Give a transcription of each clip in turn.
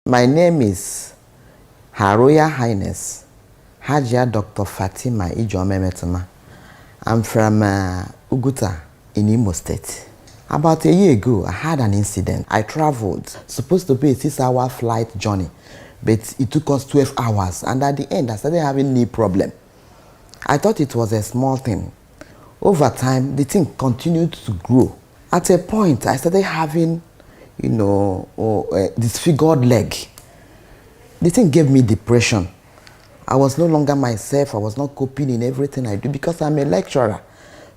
My name is Her Royal Highness HRH Dr. Fatima Eretima. I'm from Uguta in Imo State. About a year ago, I had an incident. I traveled, supposed to be a 6-hour flight journey, but it took us 12 hours, and at the end, I started having knee problem. I thought it was a small thing. Over time, the thing continued to grow. At a point, I started having, disfigured leg. The thing gave me depression. I was no longer myself. I was not coping in everything I do because I'm a lecturer.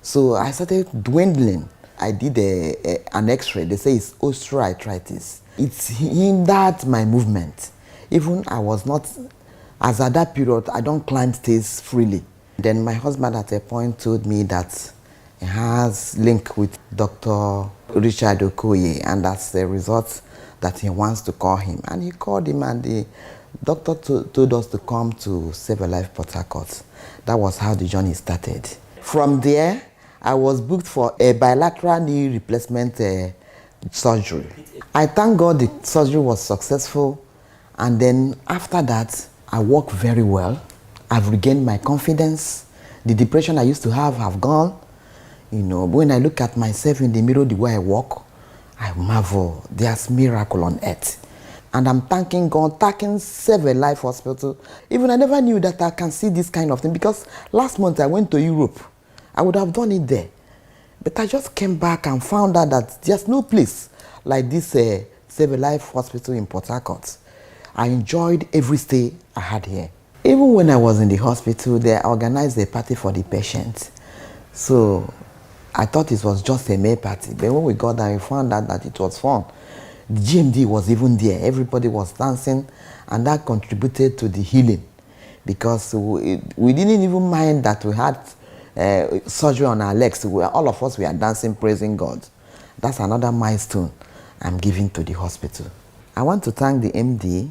So I started dwindling. I did an x-ray. They say it's osteoarthritis. It's hindered my movement. Even I was not, as at that period, I don't climb stairs freely. Then my husband at a point told me that he has link with Dr. Richard Okoye, and that's the result that he wants to call him. And he called him, and the doctor told us to come to Savealife Port Harcourt. That was how the journey started. From there, I was booked for a bilateral knee replacement surgery. I thank God the surgery was successful, and then after that, I worked very well. I've regained my confidence. The depression I used to have gone. When I look at myself in the mirror, the way I walk, I marvel. There's miracle on earth. And I'm thanking God, thanking Savealife Hospital. Even I never knew that I can see this kind of thing, because last month I went to Europe. I would have done it there. But I just came back and found out that there's no place like this Savealife Hospital in Port Harcourt. I enjoyed every stay I had here. Even when I was in the hospital, they organized a party for the patients. So I thought it was just a May party. But when we got there, we found out that it was fun. The GMD was even there. Everybody was dancing, and that contributed to the healing, because we didn't even mind that we had surgery on our legs. All of us were dancing, praising God. That's another milestone I'm giving to the hospital. I want to thank the MD,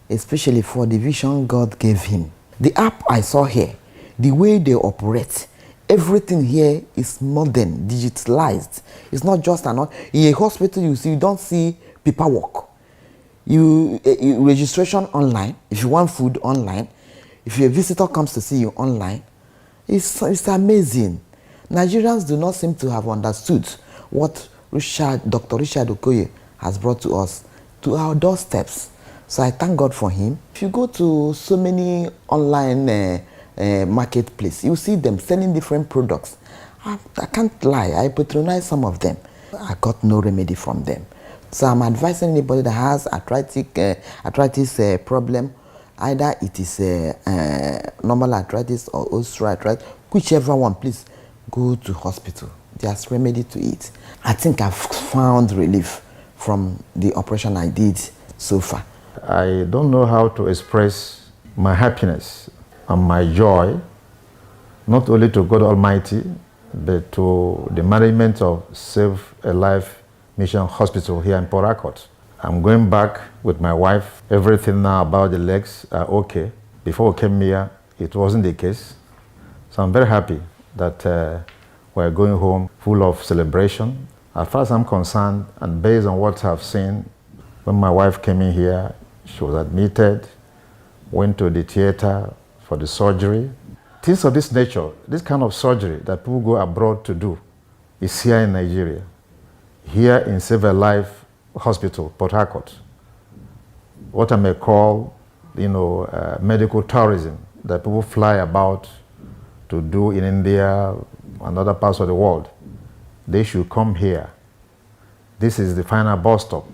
especially for the vision God gave him. The app I saw here, the way they operate, everything here is modern, digitalized. It's not just in a hospital you don't see paperwork. You registration online. If you want food, online. If a visitor comes to see you, online. It's amazing. Nigerians do not seem to have understood what Dr. Richard Okoye has brought to us, to our doorsteps. So I thank God for him. If you go to so many online marketplace, you see them selling different products. I can't lie, I patronize some of them. I got no remedy from them. So I'm advising anybody that has arthritis problem, either it is normal arthritis or osteoarthritis, whichever one, please go to hospital. There's remedy to it. I think I've found relief from the operation I did so far. I don't know how to express my happiness and my joy, not only to God Almighty, but to the management of Savealife Mission Hospital here in Port Harcourt. I'm going back with my wife. Everything now about the legs are okay. Before we came here, it wasn't the case. So I'm very happy that we're going home full of celebration. As far as I'm concerned, and based on what I've seen, when my wife came in here, she was admitted, went to the theater for the surgery. Things of this nature, this kind of surgery that people go abroad to do, is here in Nigeria, here in Savealife Hospital, Port Harcourt. What I may call, medical tourism that people fly about to do in India and other parts of the world. They should come here. This is the final bus stop.